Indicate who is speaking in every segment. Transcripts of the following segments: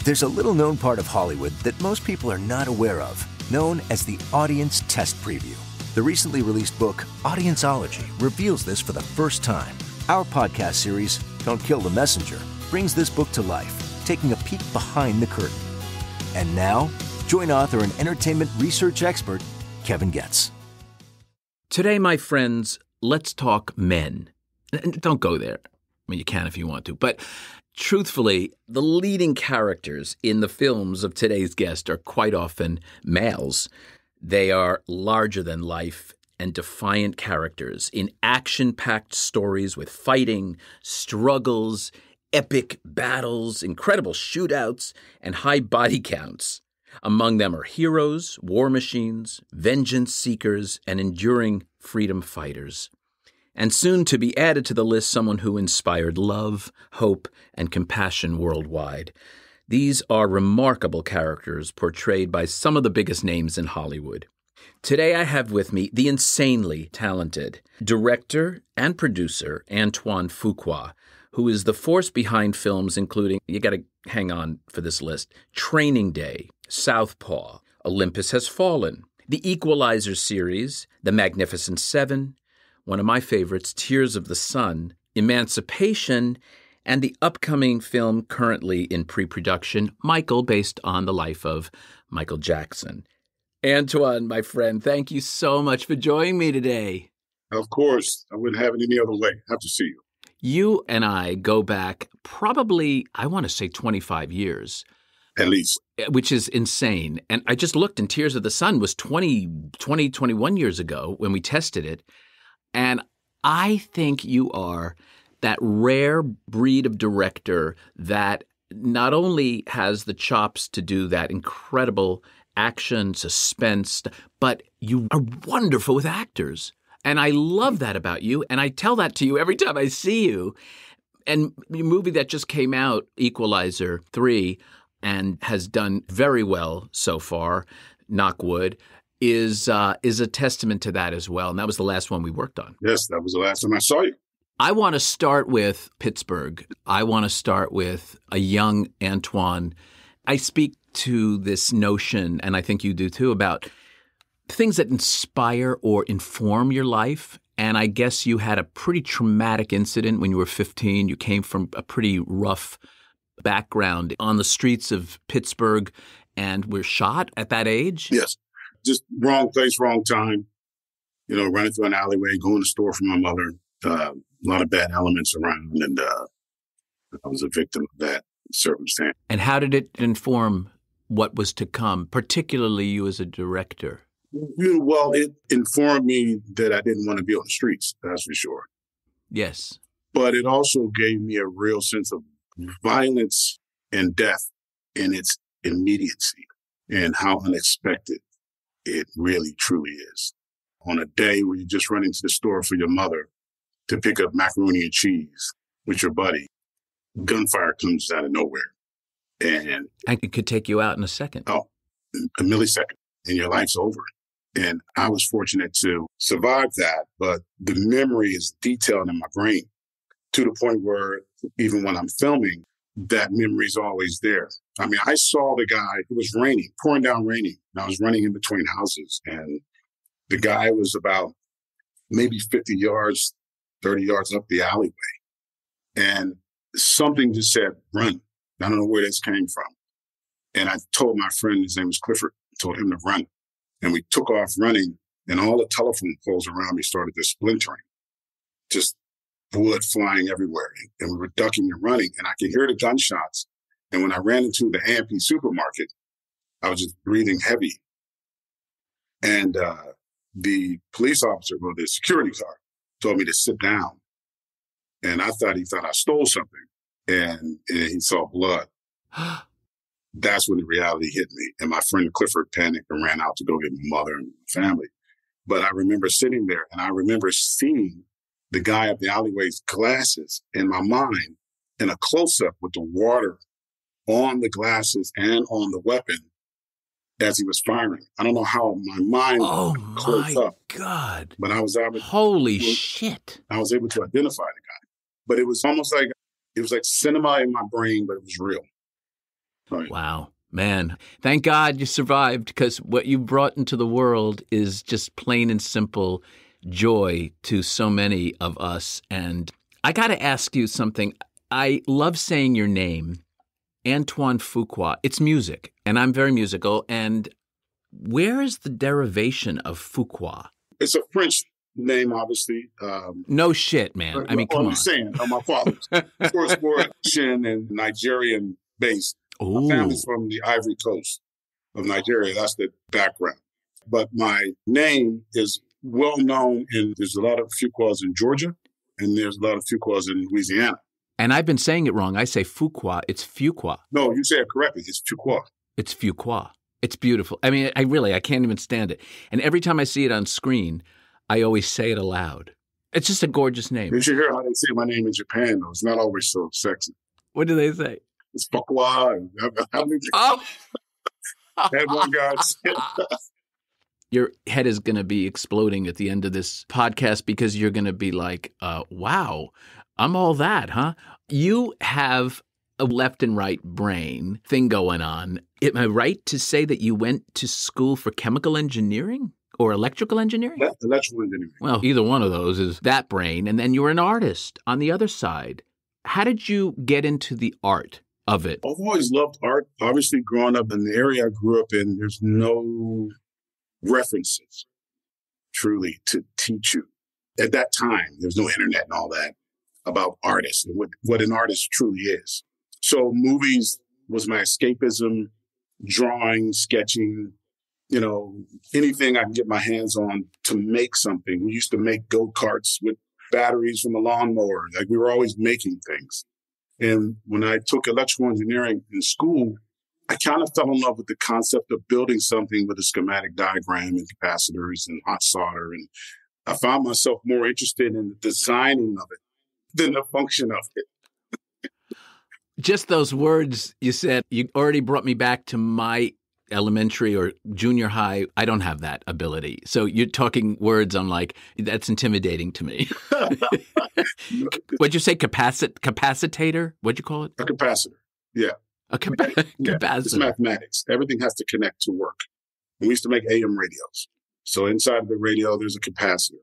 Speaker 1: There's a little-known part of Hollywood that most people are not aware of, known as the Audience Test Preview. The recently released book, Audienceology, reveals this for the first time. Our podcast series, Don't Kill the Messenger, brings this book to life, taking a peek behind the curtain. And now, join author and entertainment research expert, Kevin Goetz.
Speaker 2: Today, my friends, let's talk men. Don't go there. I mean, you can if you want to. But truthfully, the leading characters in the films of today's guest are quite often males. They are larger than life and defiant characters in action-packed stories with fighting, struggles, epic battles, incredible shootouts, and high body counts. Among them are heroes, war machines, vengeance seekers, and enduring freedom fighters. And soon to be added to the list, someone who inspired love, hope, and compassion worldwide. These are remarkable characters portrayed by some of the biggest names in Hollywood. Today I have with me the insanely talented director and producer Antoine Fuqua, who is the force behind films including, you got to hang on for this list, Training Day, Southpaw, Olympus Has Fallen, the Equalizer series, The Magnificent Seven, one of my favorites, Tears of the Sun, Emancipation, and the upcoming film currently in pre-production, Michael, based on the life of Michael Jackson. Antoine, my friend, thank you so much for joining me today.
Speaker 3: Of course. I wouldn't have it any other way. I have to see you.
Speaker 2: You and I go back probably, I want to say 25 years.
Speaker 3: At least.
Speaker 2: Which is insane. And I just looked, and Tears of the Sun was 21 years ago when we tested it. And I think you are that rare breed of director that not only has the chops to do that incredible action, suspense, but you are wonderful with actors. And I love that about you. And I tell that to you every time I see you. And the movie that just came out, Equalizer 3, and has done very well so far, knock wood, is a testament to that as well. And that was the last one we worked on.
Speaker 3: Yes, that was the last time I saw you.
Speaker 2: I want to start with Pittsburgh. I want to start with a young Antoine. I speak to this notion, and I think you do too, about things that inspire or inform your life. And I guess you had a pretty traumatic incident when you were 15. You came from a pretty rough background on the streets of Pittsburgh and were shot at that age.
Speaker 3: Yes. Just wrong place, wrong time. You know, running through an alleyway, going to the store for my mother. A lot of bad elements around, and I was a victim of that circumstance.
Speaker 2: And how did it inform what was to come, particularly you as a director?
Speaker 3: Well, it informed me that I didn't want to be on the streets, that's for sure.
Speaker 2: Yes.
Speaker 3: But it also gave me a real sense of violence and death in its immediacy and how unexpected it really, truly is. On a day where you just run into the store for your mother to pick up macaroni and cheese with your buddy, gunfire comes out of nowhere. And
Speaker 2: it could take you out in a second.
Speaker 3: Oh, a millisecond, and your life's over. And I was fortunate to survive that, but the memory is detailed in my brain to the point where even when I'm filming, that memory is always there. I mean, I saw the guy, it was raining, pouring down raining, and I was running in between houses, and the guy was about maybe 50 yards, 30 yards up the alleyway. And something just said, run. I don't know where this came from. And I told my friend, his name was Clifford, told him to run. And we took off running, and all the telephone poles around me started to splintering, just wood flying everywhere. And we were ducking and running, and I could hear the gunshots. And when I ran into the A&P supermarket, I was just breathing heavy. And the police officer, well, the security guard, told me to sit down. And I thought he thought I stole something. And he saw blood. That's when the reality hit me. And my friend Clifford panicked and ran out to go get my mother and my family. But I remember sitting there, and I remember seeing the guy at the alleyway's glasses in my mind in a close-up with the water on the glasses and on the weapon as he was firing. I don't know how my mind closed up.
Speaker 2: Oh, my God.
Speaker 3: But I was able
Speaker 2: Holy shit.
Speaker 3: I was able to identify the guy. But it was almost like, it was like cinema in my brain, but it was real. Right.
Speaker 2: Wow. Man, thank God you survived, because what you brought into the world is just plain and simple joy to so many of us. And I got to ask you something. I love saying your name, Antoine Fuqua. It's music, and I'm very musical. And where is the derivation of Fuqua?
Speaker 3: It's a French name, obviously.
Speaker 2: No shit, man. I mean, come on.
Speaker 3: I'm saying, my father's. Of course, we're Asian and Nigerian based.
Speaker 2: Ooh.
Speaker 3: My family's from the Ivory Coast of Nigeria. That's the background. But my name is well known, and there's a lot of Fuquas in Georgia, and there's a lot of Fuquas in Louisiana.
Speaker 2: And I've been saying it wrong. I say Fuqua. It's Fuqua.
Speaker 3: No, you say it correctly. It's Fuqua.
Speaker 2: It's Fuqua. It's beautiful. I mean, I can't even stand it. And every time I see it on screen, I always say it aloud. It's just a gorgeous name.
Speaker 3: You should hear how they say my name in Japan, though. It's not always so sexy.
Speaker 2: What do they say?
Speaker 3: It's Fuqua.
Speaker 2: Oh!
Speaker 3: Had one guy say
Speaker 2: Your head is going to be exploding at the end of this podcast, because you're going to be like, wow, I'm all that, huh? You have a left and right brain thing going on. Am I right to say that you went to school for chemical engineering or electrical engineering?
Speaker 3: Electrical engineering.
Speaker 2: Well, either one of those is that brain. And then you were an artist on the other side. How did you get into the art of it?
Speaker 3: I've always loved art. Obviously, growing up in the area I grew up in, there's no references truly to teach you. At that time, there's no internet and all that about artists and what an artist truly is. So movies was my escapism, drawing, sketching, anything I can get my hands on to make something. We used to make go-karts with batteries from a lawnmower. Like, we were always making things. And when I took electrical engineering in school, I kind of fell in love with the concept of building something with a schematic diagram and capacitors and hot solder. And I found myself more interested in the designing of it than the function of it.
Speaker 2: Just those words you said, you already brought me back to my elementary or junior high. I don't have that ability. So you're talking words, I'm like, that's intimidating to me. What'd you say? Capacitator? What'd you call it?
Speaker 3: A capacitor. Yeah.
Speaker 2: Capacitor.
Speaker 3: It's mathematics. Everything has to connect to work. And we used to make AM radios. So inside of the radio, there's a capacitor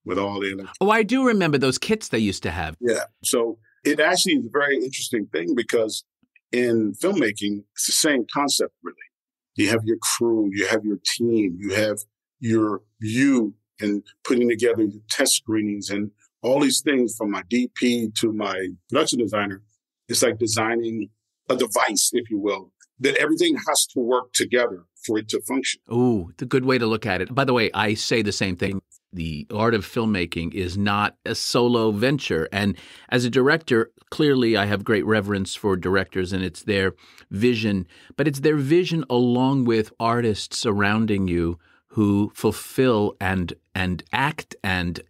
Speaker 3: with all the...
Speaker 2: Oh, I do remember those kits they used to have.
Speaker 3: Yeah. So it actually is a very interesting thing, because in filmmaking, it's the same concept, really. You have your crew, you have your team, you have you and putting together your test screenings and all these things, from my DP to my production designer. It's like designing a device, if you will, that everything has to work together for it to function.
Speaker 2: Ooh, it's a good way to look at it. By the way, I say the same thing. The art of filmmaking is not a solo venture. And as a director, clearly I have great reverence for directors, and it's their vision, but it's their vision along with artists surrounding you who fulfill and act and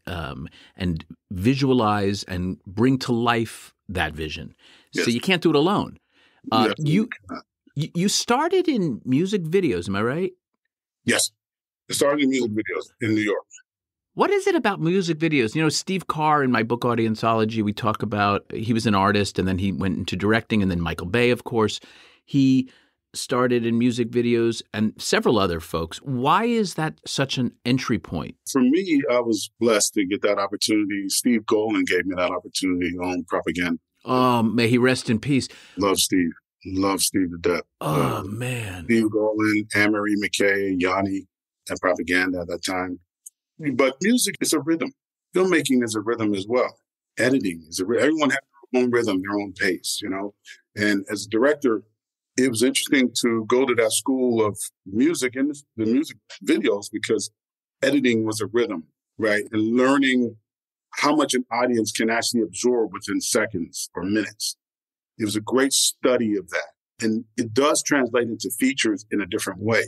Speaker 2: visualize and bring to life that vision. Yes. So you can't do it alone. You started in music videos, am I right?
Speaker 3: Yes. I started in music videos in New York.
Speaker 2: What is it about music videos? Steve Carr, in my book Audienceology, we talk about, he was an artist and then he went into directing, and then Michael Bay, of course. He started in music videos, and several other folks. Why is that such an entry point?
Speaker 3: For me, I was blessed to get that opportunity. Steve Golan gave me that opportunity on Propaganda.
Speaker 2: Oh, may he rest in peace.
Speaker 3: Love Steve. Love Steve to death.
Speaker 2: Oh, man.
Speaker 3: Steve Golan, Anne-Marie McKay, Yanni at Propaganda at that time. But music is a rhythm. Filmmaking is a rhythm as well. Editing is a rhythm. Everyone has their own rhythm, their own pace, And as a director, it was interesting to go to that school of music and the music videos, because editing was a rhythm, right? And learning how much an audience can actually absorb within seconds or minutes. It was a great study of that. And it does translate into features in a different way.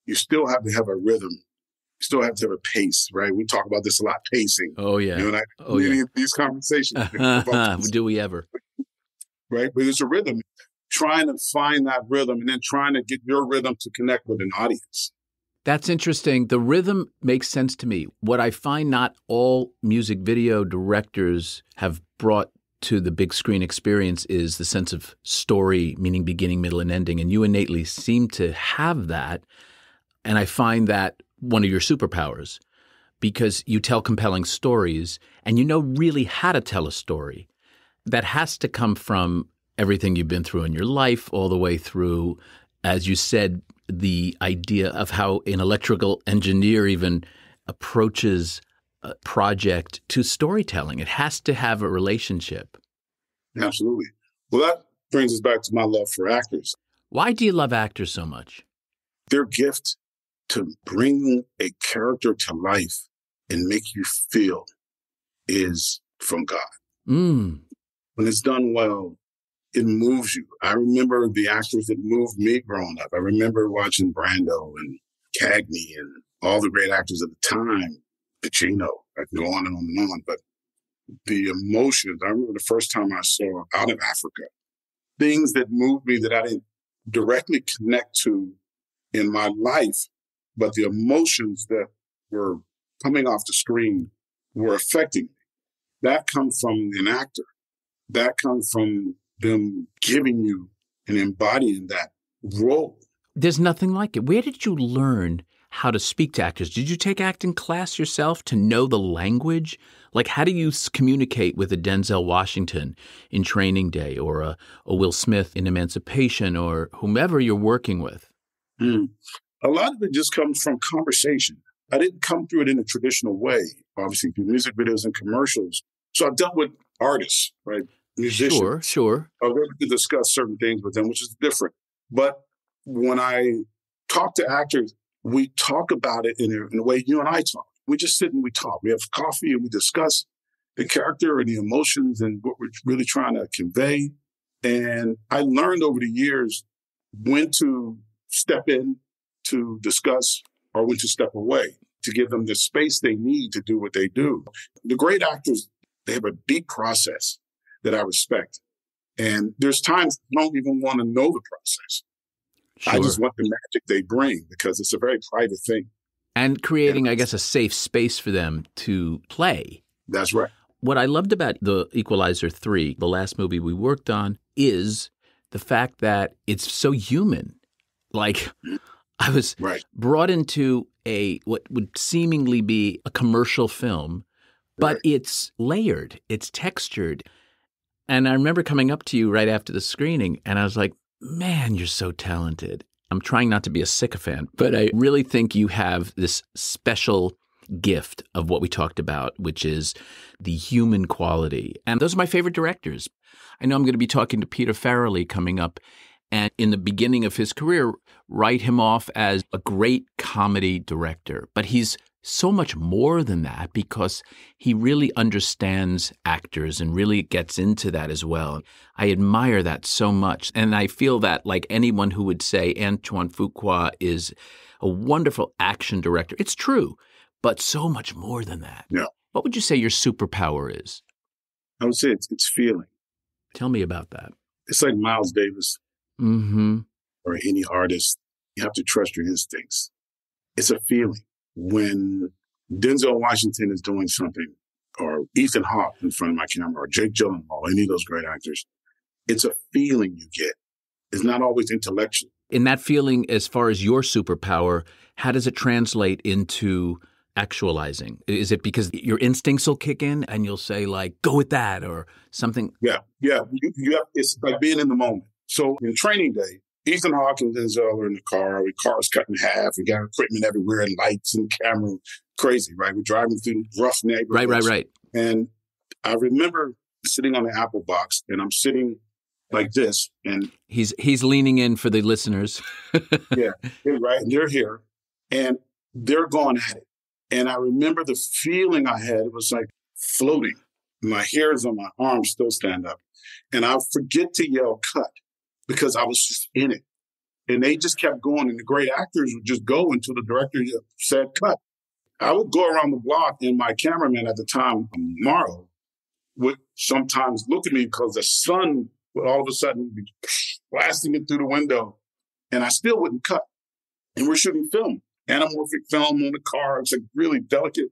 Speaker 3: You still have to have a rhythm. You still have to have a pace, right? We talk about this a lot, pacing.
Speaker 2: Oh, yeah.
Speaker 3: These conversations.
Speaker 2: Do we ever?
Speaker 3: Right? But it's a rhythm. Trying to find that rhythm and then trying to get your rhythm to connect with an audience.
Speaker 2: That's interesting. The rhythm makes sense to me. What I find not all music video directors have brought to the big screen experience is the sense of story, meaning beginning, middle, and ending. And you innately seem to have that. And I find that one of your superpowers, because you tell compelling stories and you know really how to tell a story. That has to come from everything you've been through in your life, all the way through, as you said, the idea of how an electrical engineer even approaches a project to storytelling. It has to have a relationship.
Speaker 3: Absolutely. Well, that brings us back to my love for actors.
Speaker 2: Why do you love actors so much?
Speaker 3: Their gift to bring a character to life and make you feel is from God.
Speaker 2: Mm.
Speaker 3: When it's done well, it moves you. I remember the actors that moved me growing up. I remember watching Brando and Cagney and all the great actors at the time, Pacino. I can go on and on and on. But the emotions, I remember the first time I saw Out of Africa, things that moved me that I didn't directly connect to in my life, but the emotions that were coming off the screen were affecting me. That comes from an actor. That comes from them giving you and embodying that role.
Speaker 2: There's nothing like it. Where did you learn how to speak to actors? Did you take acting class yourself to know the language? Like, how do you communicate with a Denzel Washington in Training Day, or a Will Smith in Emancipation, or whomever you're working with?
Speaker 3: A lot of it just comes from conversation. I didn't come through it in a traditional way, obviously, through music videos and commercials. So I've dealt with artists, right? Musicians.
Speaker 2: Sure.
Speaker 3: I was able to discuss certain things with them, which is different. But when I talk to actors, we talk about it in a way you and I talk. We just sit and we talk. We have coffee and we discuss the character and the emotions and what we're really trying to convey. And I learned over the years when to step in to discuss or when to step away, to give them the space they need to do what they do. The great actors, they have a deep process that I respect. And there's times I don't even want to know the process.
Speaker 2: Sure.
Speaker 3: I just want the magic they bring because it's a very private thing.
Speaker 2: And creating, I guess, a safe space for them to play.
Speaker 3: That's right.
Speaker 2: What I loved about the Equalizer 3, the last movie we worked on, is the fact that it's so human. Like, I was brought into what would seemingly be a commercial film, but it's layered, it's textured. And I remember coming up to you right after the screening, and I was like, man, you're so talented. I'm trying not to be a sycophant, but I really think you have this special gift of what we talked about, which is the human quality. And those are my favorite directors. I know I'm going to be talking to Peter Farrelly coming up, and in the beginning of his career, write him off as a great comedy director. But he's so much more than that, because he really understands actors and really gets into that as well. I admire that so much. And I feel that, like anyone who would say Antoine Fuqua is a wonderful action director, it's true, but so much more than that.
Speaker 3: Yeah.
Speaker 2: What would you say your superpower is?
Speaker 3: I would say it's feeling.
Speaker 2: Tell me about that.
Speaker 3: It's like Miles Davis or any artist. You have to trust your instincts. It's a feeling. When Denzel Washington is doing something, or Ethan Hawke in front of my camera, or Jake Gyllenhaal, any of those great actors, it's a feeling you get. It's not always intellectual.
Speaker 2: In that feeling, as far as your superpower, how does it translate into actualizing? Is it because your instincts will kick in and you'll say, like, go with that or something?
Speaker 3: Yeah. It's like being in the moment. So in Training Day, Ethan Hawke and Denzel are in the car. The car's cut in half. We got equipment everywhere and lights and camera. Crazy, right? We're driving through rough neighborhoods.
Speaker 2: Right.
Speaker 3: And I remember sitting on the Apple box, and I'm sitting like this. And
Speaker 2: he's leaning in for the listeners.
Speaker 3: Yeah, right. And they're here, and they're going at it. And I remember the feeling I had. It was like floating. My hairs on my arms still stand up. And I'll forget to yell cut, because I was just in it. And they just kept going. And the great actors would just go until the director said cut. I would go around the block, and my cameraman at the time, Morrow, would sometimes look at me because the sun would all of a sudden be blasting it through the window. And I still wouldn't cut. And we're shooting film, anamorphic film on the car. It's like really delicate.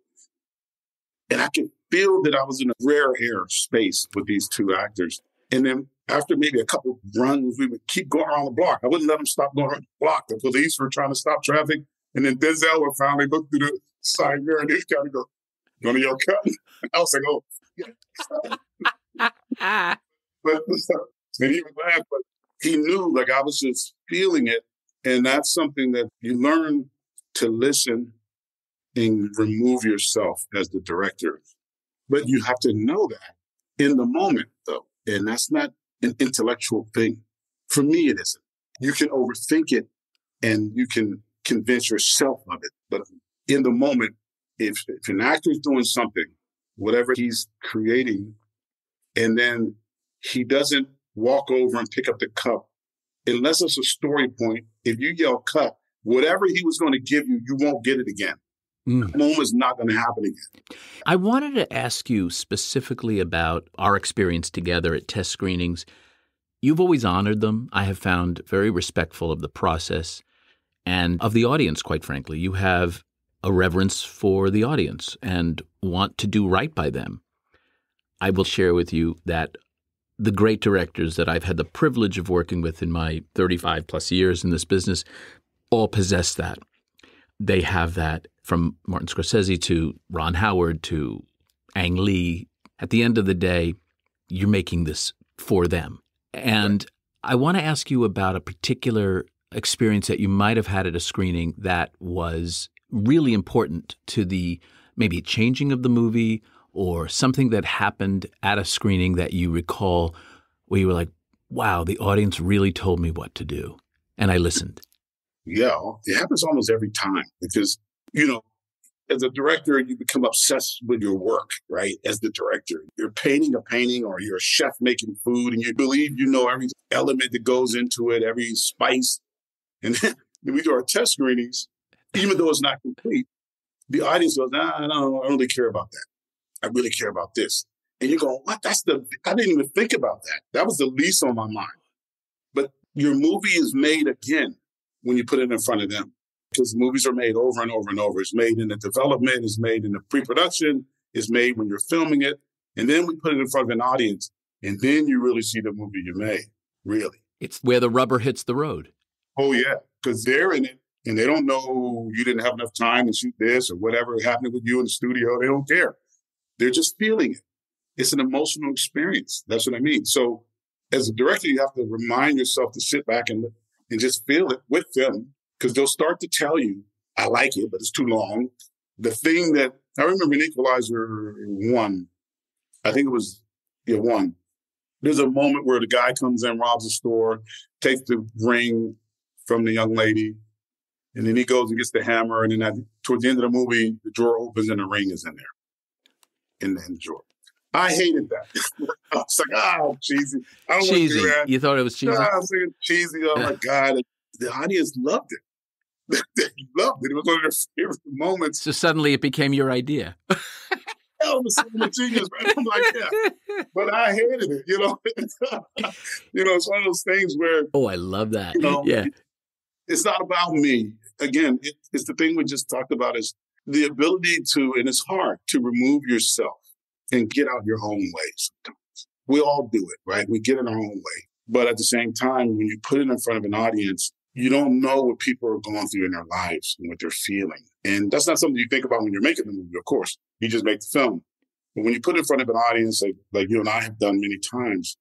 Speaker 3: And I could feel that I was in a rare air space with these two actors. And then after maybe a couple runs, we would keep going around the block. I wouldn't let them stop going around the block. The police were trying to stop traffic. And then Denzel would finally look through the side mirror and he'd kind of go, "You want to yell cut?" I was like, "Oh." But and he would laugh, but he knew like I was just feeling it. And that's something that you learn to listen and remove yourself as the director. But you have to know that in the moment, though. And that's not an intellectual thing. For me, it isn't. You can overthink it and you can convince yourself of it. But in the moment, if an actor is doing something, whatever he's creating, and then he doesn't walk over and pick up the cup, unless it's a story point, if you yell cut, whatever he was going to give you, you won't get it again. That moment's not going to happen again.
Speaker 2: I wanted to ask you specifically about our experience together at test screenings. You've always honored them. I have found very respectful of the process and of the audience, quite frankly. You have a reverence for the audience and want to do right by them. I will share with you that the great directors that I've had the privilege of working with in my 35 plus years in this business all possess that. They have that, from Martin Scorsese to Ron Howard to Ang Lee. At the end of the day, you're making this for them. And I want to ask you about a particular experience that you might have had at a screening that was really important to the maybe changing of the movie, or something that happened at a screening that you recall where you were like, wow, the audience really told me what to do. And I listened.
Speaker 3: Yeah, it happens almost every time because, as a director, you become obsessed with your work, right? As the director, you're painting a painting or you're a chef making food and you believe you know every element that goes into it, every spice. And then we do our test screenings, even though it's not complete, the audience goes, I don't really care about that. I really care about this. And you go, what? I didn't even think about that. That was the least on my mind. But your movie is made again when you put it in front of them. Because movies are made over and over and over. It's made in the development, it's made in the pre-production, it's made when you're filming it. And then we put it in front of an audience. And then you really see the movie you made, really.
Speaker 2: It's where the rubber hits the road.
Speaker 3: Oh, yeah, because they're in it. And they don't know you didn't have enough time to shoot this or whatever happened with you in the studio. They don't care. They're just feeling it. It's an emotional experience. That's what I mean. So as a director, you have to remind yourself to sit back and just feel it with them, because they'll start to tell you, I like it, but it's too long. The thing that I remember in Equalizer 1, I think it was 1. There's a moment where the guy comes in, robs a store, takes the ring from the young lady, and then he goes and gets the hammer. And then towards the end of the movie, the drawer opens and the ring is in there, in the drawer. I hated that. I was like, cheesy. I don't want to do that.
Speaker 2: You thought it was cheesy?
Speaker 3: I was thinking cheesy. Oh, my God. The audience loved it. They loved it. It was one of their favorite moments.
Speaker 2: So suddenly it became your idea.
Speaker 3: Hell, it was so genius, right? I'm like, yeah. But I hated it, it's one of those things where...
Speaker 2: Oh, I love that.
Speaker 3: Yeah. It's not about me. Again, it's the thing we just talked about is the ability to, and it's hard, to remove yourself and get out your own way sometimes. We all do it, right? We get in our own way. But at the same time, when you put it in front of an audience, you don't know what people are going through in their lives and what they're feeling. And that's not something you think about when you're making the movie, of course. You just make the film. But when you put it in front of an audience, like you and I have done many times,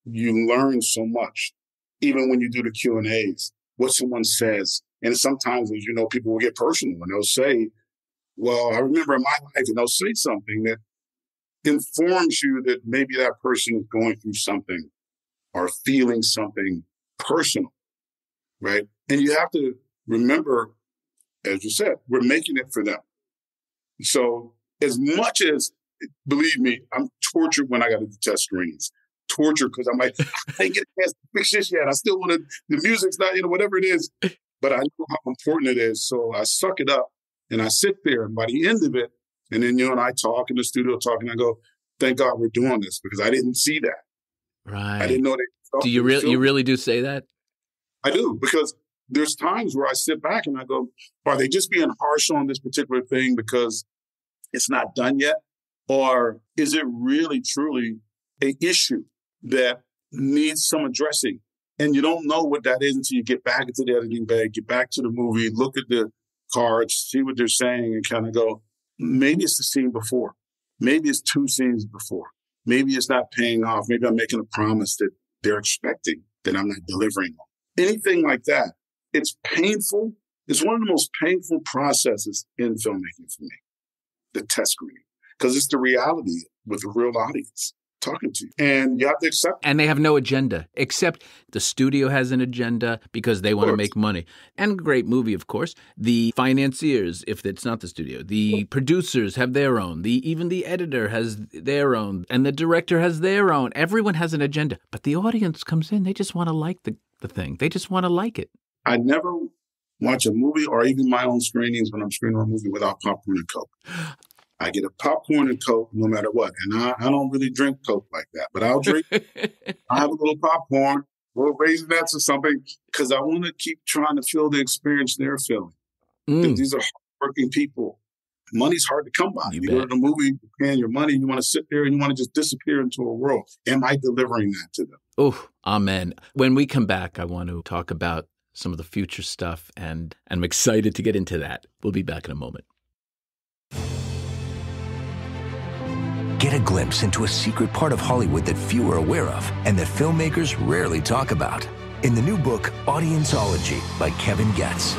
Speaker 3: you learn so much. Even when you do the Q&As, what someone says. And sometimes, as you know, people will get personal and they'll say, well, I remember in my life, and they'll say something that informs you that maybe that person is going through something or feeling something personal, right? And you have to remember, as you said, we're making it for them. So as much as, believe me, I'm tortured when I got to do test screenings. Tortured because I'm like, I didn't get a chance to fix this yet. I still want to, the music's not, whatever it is. But I know how important it is. So I suck it up and I sit there, and by the end of it, and then you and I talk in the studio, and I go, thank God we're doing this, because I didn't see that.
Speaker 2: Right.
Speaker 3: I didn't know that.
Speaker 2: Do you really do say that?
Speaker 3: I do, because there's times where I sit back and I go, are they just being harsh on this particular thing because it's not done yet? Or is it really, truly an issue that needs some addressing? And you don't know what that is until you get back into the editing bay, get back to the movie, look at the cards, see what they're saying, and kind of go, maybe it's the scene before. Maybe it's 2 scenes before. Maybe it's not paying off. Maybe I'm making a promise that they're expecting that I'm not delivering on. Anything like that. It's painful. It's one of the most painful processes in filmmaking for me, the test screening, because it's the reality with a real audience talking to you. And you have to accept it.
Speaker 2: And they have no agenda, except the studio has an agenda because they want to make money. And great movie, of course. The financiers, if it's not the studio, the producers have their own. Even the editor has their own. And the director has their own. Everyone has an agenda. But the audience comes in. They just want to like the thing. They just want to like it.
Speaker 3: I never watch a movie or even my own screenings when I'm screening a movie without popcorn and Coke. I get a popcorn and Coke no matter what. And I don't really drink Coke like that, but I'll drink. I have a little popcorn, little Raisinets or something, because I want to keep trying to feel the experience they're feeling. These are hardworking people. Money's hard to come by. You go to the movie, you're paying your money, you want to sit there and you want to just disappear into a world. Am I delivering that to them?
Speaker 2: Oh, amen. When we come back, I want to talk about some of the future stuff, and I'm excited to get into that. We'll be back in a moment.
Speaker 1: Get a glimpse into a secret part of Hollywood that few are aware of and that filmmakers rarely talk about. In the new book, Audienceology by Kevin Goetz.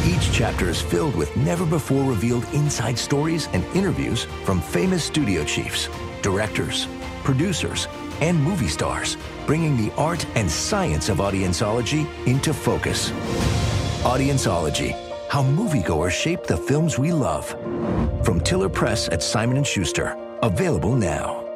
Speaker 1: Each chapter is filled with never-before-revealed inside stories and interviews from famous studio chiefs, directors, producers, and movie stars, bringing the art and science of audienceology into focus. Audienceology, how moviegoers shape the films we love. From Tiller Press at Simon & Schuster. Available now.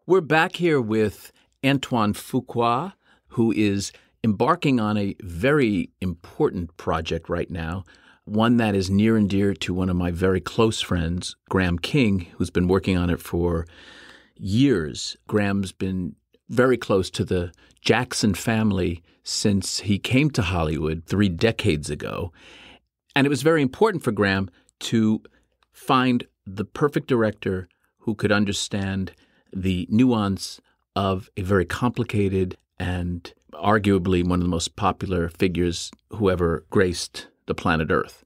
Speaker 2: We're back here with Antoine Fuqua, who is embarking on a very important project right now, one that is near and dear to one of my very close friends, Graham King, who's been working on it for years. Graham's been very close to the Jackson family since he came to Hollywood 3 decades ago. And it was very important for Graham to find the perfect director who could understand the nuance of a very complicated and arguably one of the most popular figures who ever graced the planet Earth,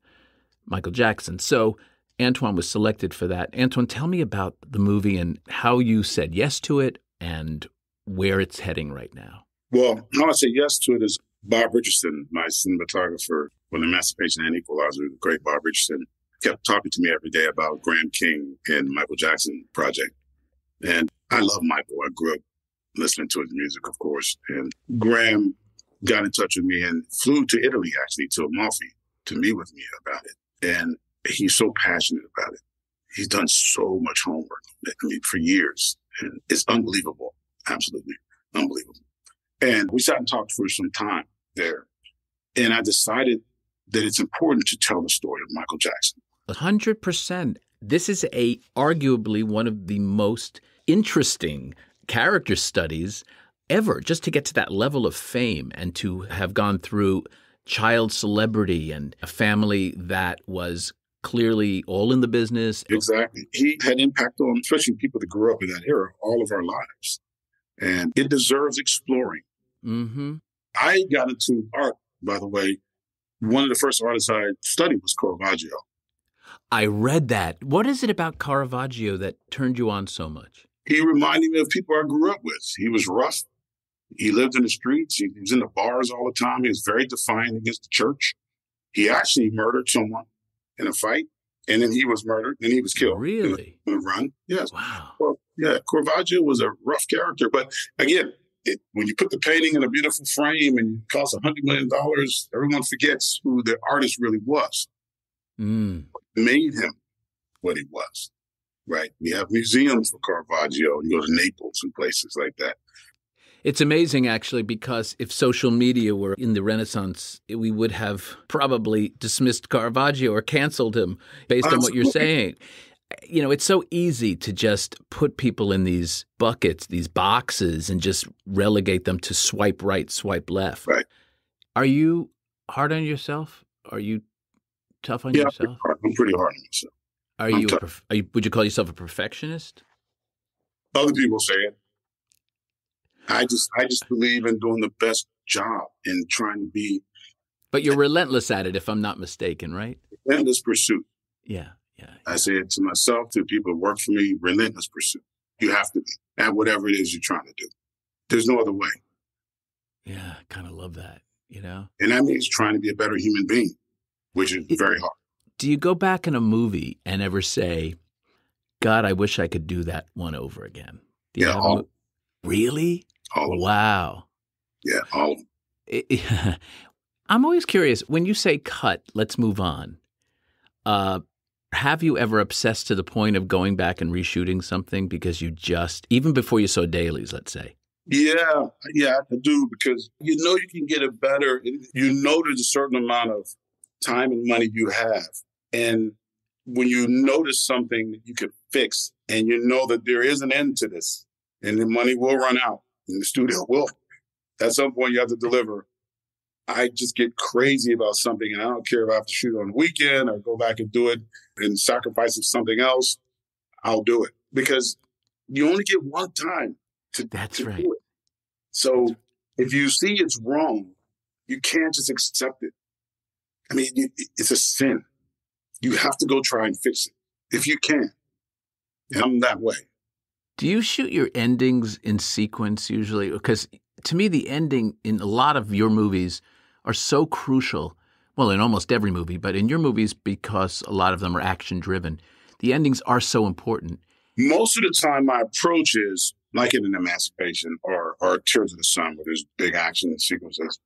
Speaker 2: Michael Jackson. So Antoine was selected for that. Antoine, tell me about the movie and how you said yes to it and where it's heading right now.
Speaker 3: Well, how I say yes to it is Bob Richardson, my cinematographer for The Emancipation and Equalizer, the great Bob Richardson, kept talking to me every day about Graham King and Michael Jackson project. And I love Michael. I grew up listening to his music, of course. And Graham got in touch with me and flew to Italy, actually, to Amalfi to meet with me about it. And he's so passionate about it. He's done so much homework, for years. And it's unbelievable. Absolutely unbelievable. And we sat and talked for some time there. And I decided that it's important to tell the story of Michael Jackson.
Speaker 2: 100%. This is arguably one of the most interesting character studies ever, just to get to that level of fame and to have gone through child celebrity and a family that was clearly all in the business.
Speaker 3: Exactly. He had impact on, especially people that grew up in that era, all of our lives. And it deserves exploring.
Speaker 2: Mm-hmm.
Speaker 3: I got into art, by the way. One of the first artists I studied was Caravaggio.
Speaker 2: I read that. What is it about Caravaggio that turned you on so much?
Speaker 3: He reminded me of people I grew up with. He was rough. He lived in the streets. He was in the bars all the time. He was very defiant against the church. He actually murdered someone in a fight, and then he was murdered, and he was killed.
Speaker 2: Really?
Speaker 3: In a run. Yes.
Speaker 2: Wow.
Speaker 3: Well, yeah, Caravaggio was a rough character. But again, when you put the painting in a beautiful frame and it costs $100 million, everyone forgets who the artist really was. Made him what he was, right? We have museums for Caravaggio. You go to Naples and places like that.
Speaker 2: It's amazing, actually, because if social media were in the Renaissance, we would have probably dismissed Caravaggio or canceled him based on what you're saying. You know, it's so easy to just put people in these buckets, these boxes, and just relegate them to swipe right, swipe left.
Speaker 3: Right.
Speaker 2: Are you hard on yourself? Are you tough on yourself?
Speaker 3: I'm pretty hard on myself.
Speaker 2: Would you call yourself a perfectionist?
Speaker 3: Other people say it. I just believe in doing the best job and trying to be.
Speaker 2: But you're relentless at it, if I'm not mistaken, right?
Speaker 3: Relentless pursuit.
Speaker 2: Yeah.
Speaker 3: I say it to myself, to people who work for me, relentless pursuit. You have to be at whatever it is you're trying to do. There's no other way.
Speaker 2: Yeah, I kind of love that,
Speaker 3: And that means trying to be a better human being, which is very hard.
Speaker 2: Do you go back in a movie and ever say, God, I wish I could do that one over again? Really?
Speaker 3: All of them.
Speaker 2: Wow.
Speaker 3: Yeah, all of them.
Speaker 2: I'm always curious, when you say cut, let's move on. Have you ever obsessed to the point of going back and reshooting something because even before you saw dailies, let's say?
Speaker 3: Yeah, I do, because you can get it better. You know there's a certain amount of time and money you have. And when you notice something that you can fix and you know that there is an end to this and the money will run out and the studio will, at some point you have to deliver. I just get crazy about something, and I don't care if I have to shoot on the weekend or go back and do it and sacrifice something else. I'll do it, because you only get one time to do it. So if you see it's wrong, you can't just accept it. I mean, it's a sin. You have to go try and fix it if you can. And I'm that way.
Speaker 2: Do you shoot your endings in sequence usually? Because to me, the ending in a lot of your movies are so crucial. Well, in almost every movie, but in your movies, because a lot of them are action-driven, the endings are so important.
Speaker 3: Most of the time, my approach is, like in an Emancipation or Tears of the Sun, where there's big action sequences,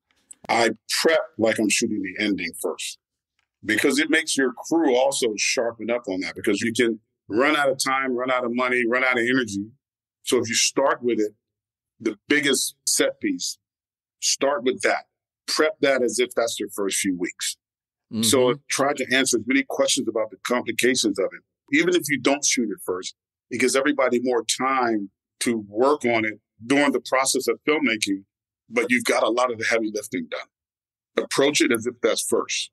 Speaker 3: I prep like I'm shooting the ending first, because it makes your crew also sharpen up on that, because you can run out of time, run out of money, run out of energy. So if you start with it, the biggest set piece, start with that. Prep that as if that's your first few weeks. Mm-hmm. So try to answer as many questions about the complications of it. Even if you don't shoot it first, it gives everybody more time to work on it during the process of filmmaking, but you've got a lot of the heavy lifting done. Approach it as if that's first.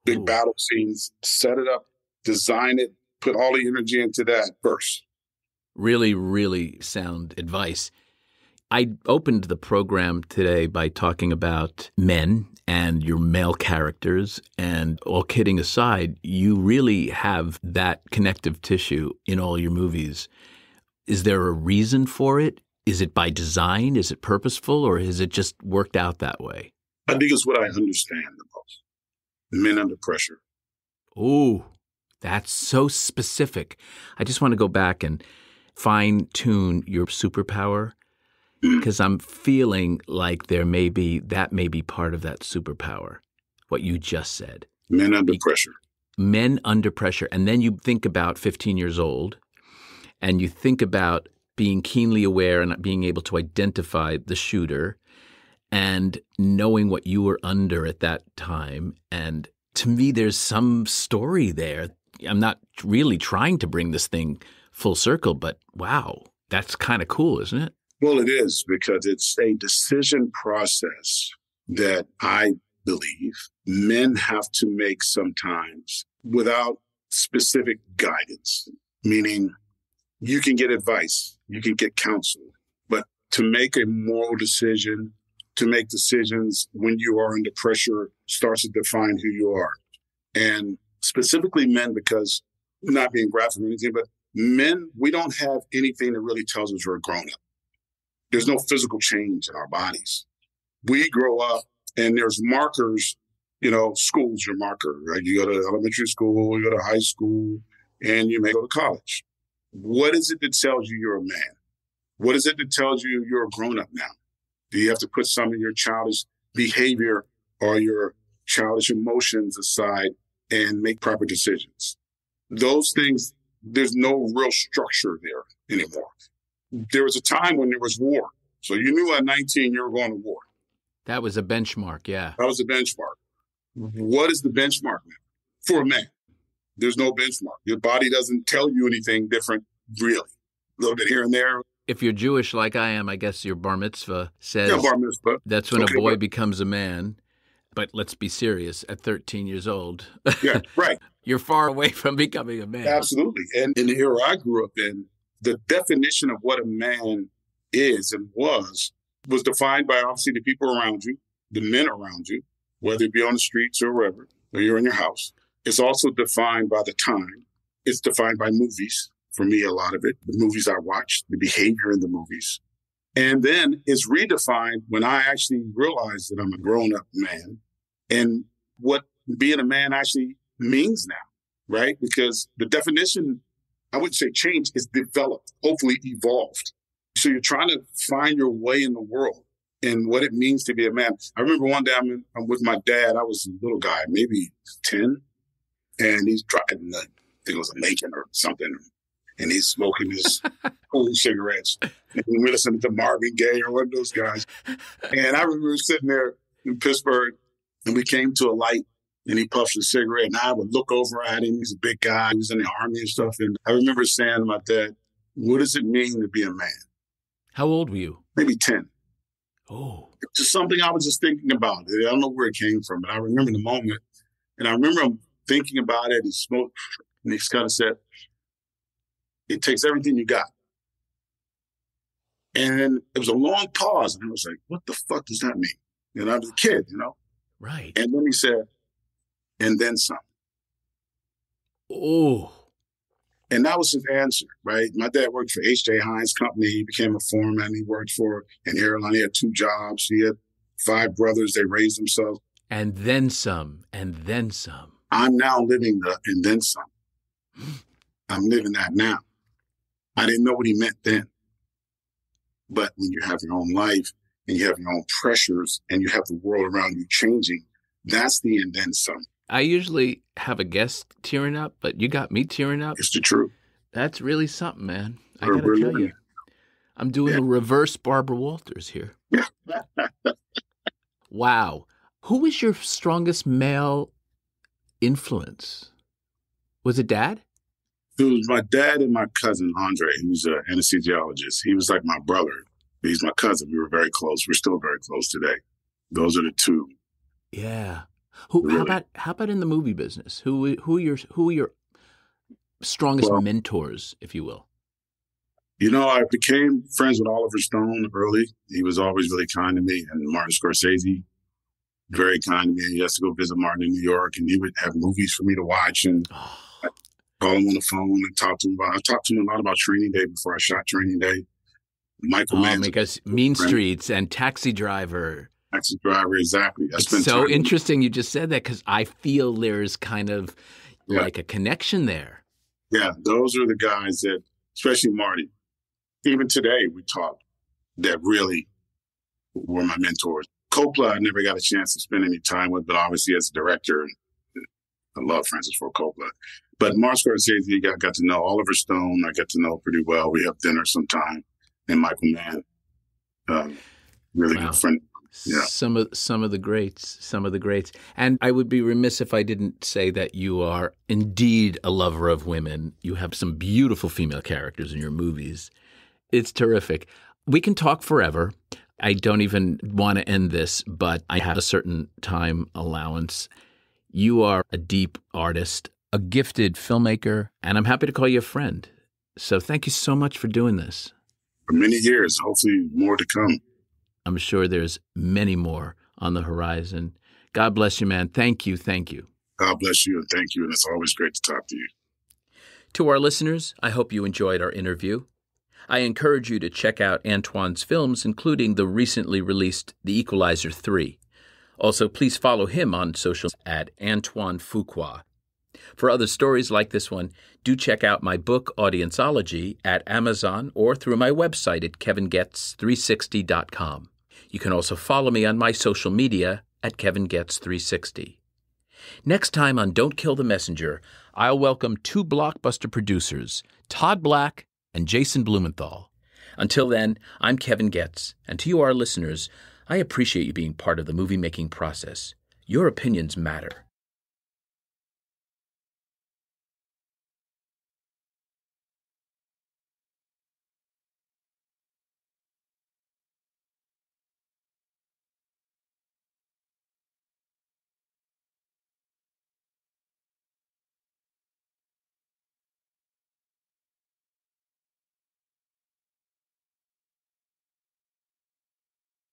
Speaker 3: Big battle scenes, set it up, design it, put all the energy into that first.
Speaker 2: Really, really sound advice. I opened the program today by talking about men and your male characters, and all kidding aside, you really have that connective tissue in all your movies. Is there a reason for it? Is it by design? Is it purposeful, or has it just worked out that way?
Speaker 3: I think it's what I understand the most. Men under pressure.
Speaker 2: Ooh, that's so specific. I just want to go back and fine-tune your superpower, because I'm feeling like that may be part of that superpower, what you just said.
Speaker 3: Men under pressure.
Speaker 2: Men under pressure. And then you think about 15 years old, and you think about being keenly aware and being able to identify the shooter and knowing what you were under at that time. And to me, there's some story there. I'm not really trying to bring this thing full circle, but wow, that's kind of cool, isn't it?
Speaker 3: Well, it is, because it's a decision process that I believe men have to make sometimes without specific guidance, meaning you can get advice, you can get counsel, but to make a moral decision, to make decisions when you are under pressure starts to define who you are. And specifically men, because not being graphic or anything, but men, we don't have anything that really tells us we're grown up. There's no physical change in our bodies. We grow up and there's markers, school's your marker, right? You go to elementary school, you go to high school, and you may go to college. What is it that tells you you're a man? What is it that tells you you're a grown-up now? Do you have to put some of your childish behavior or your childish emotions aside and make proper decisions? Those things, there's no real structure there anymore. There was a time when there was war. So you knew at 19 you were going to war.
Speaker 2: That was a benchmark, yeah.
Speaker 3: That was a benchmark. What is the benchmark now? For a man, there's no benchmark. Your body doesn't tell you anything different, really. A little bit here and there.
Speaker 2: If you're Jewish like I am, I guess your bar mitzvah says
Speaker 3: bar mitzvah.
Speaker 2: That's when a boy becomes a man. But let's be serious, at 13 years old.
Speaker 3: Yeah, right.
Speaker 2: You're far away from becoming a man.
Speaker 3: Absolutely. And in the era I grew up in, the definition of what a man is and was defined by obviously the people around you, the men around you, whether it be on the streets or wherever, or you're in your house. It's also defined by the time. It's defined by movies. For me, a lot of it, the movies I watched, the behavior in the movies. And then it's redefined when I actually realize that I'm a grown-up man and what being a man actually means now, right? Because the definition, I wouldn't say change, is developed, hopefully evolved. So you're trying to find your way in the world and what it means to be a man. I remember one day I'm with my dad. I was a little guy, maybe 10, and he's driving, I think it was a Macon or something, and he's smoking his cool cigarettes. And we're listening to Marvin Gaye or one of those guys. And I remember sitting there in Pittsburgh, and we came to a light, and he puffed a cigarette, and I would look over at him. He's a big guy. He was in the Army and stuff. And I remember saying to my dad, what does it mean to be a man?
Speaker 2: How old were you?
Speaker 3: Maybe 10.
Speaker 2: Oh.
Speaker 3: Just something I was just thinking about. I don't know where it came from, but I remember the moment. And I remember him thinking about it. He smoked, and he kind of said, it takes everything you got. And it was a long pause. And I was like, what the fuck does that mean? And I was a kid,
Speaker 2: Right.
Speaker 3: And then he said, and then some.
Speaker 2: Oh.
Speaker 3: And that was his answer, right? My dad worked for H.J. Heinz Company. He became a foreman. He worked for an airline. He had 2 jobs. He had 5 brothers. They raised themselves.
Speaker 2: And then some, and then some.
Speaker 3: I'm now living the and then some. I'm living that now. I didn't know what he meant then. But when you have your own life and you have your own pressures and you have the world around you changing, that's the and then some.
Speaker 2: I usually have a guest tearing up, but you got me tearing up.
Speaker 3: It's the truth.
Speaker 2: That's really something, man. I got to tell you. I'm doing a reverse Barbara Walters here. Wow. Who was your strongest male influence? Was it Dad?
Speaker 3: It was my dad and my cousin, Andre. He was an anesthesiologist. He was like my brother. He's my cousin. We were very close. We're still very close today. Those are the 2.
Speaker 2: Yeah. How about in the movie business? Who are your strongest mentors, if you will?
Speaker 3: I became friends with Oliver Stone early. He was always really kind to me. And Martin Scorsese, very kind to me. He has to go visit Martin in New York, and he would have movies for me to watch. And I'd call him on the phone and talk to him I talked to him a lot about Training Day before I shot Training Day. Michael Mann.
Speaker 2: Because Mean Streets and Taxi Driver.
Speaker 3: Taxi Driver, exactly.
Speaker 2: It's so interesting you just said that because I feel there's kind of like a connection there.
Speaker 3: Yeah, those are the guys that, especially Marty, even today we talk, that really were my mentors. Coppola, I never got a chance to spend any time with, but obviously as a director, I love Francis Ford Coppola. But Martin Scorsese, I got to know. Oliver Stone, I got to know pretty well. We have dinner sometime. And Michael Mann, really good friend. Yeah.
Speaker 2: Some of the greats. And I would be remiss if I didn't say that you are indeed a lover of women. You have some beautiful female characters in your movies. It's terrific. We can talk forever. I don't even want to end this, but I have a certain time allowance. You are a deep artist, a gifted filmmaker, and I'm happy to call you a friend. So thank you so much for doing this.
Speaker 3: For many years, hopefully more to come.
Speaker 2: I'm sure there's many more on the horizon. God bless you, man. Thank you.
Speaker 3: God bless you and thank you. And it's always great to talk to you.
Speaker 2: To our listeners, I hope you enjoyed our interview. I encourage you to check out Antoine's films, including the recently released The Equalizer 3. Also, please follow him on social at Antoine Fuqua. For other stories like this one, do check out my book, Audienceology, at Amazon or through my website at kevingetz360.com. You can also follow me on my social media at kevingetz360. Next time on Don't Kill the Messenger, I'll welcome 2 blockbuster producers, Todd Black and Jason Blumenthal. Until then, I'm Kevin Getz, and to you, our listeners, I appreciate you being part of the movie-making process. Your opinions matter.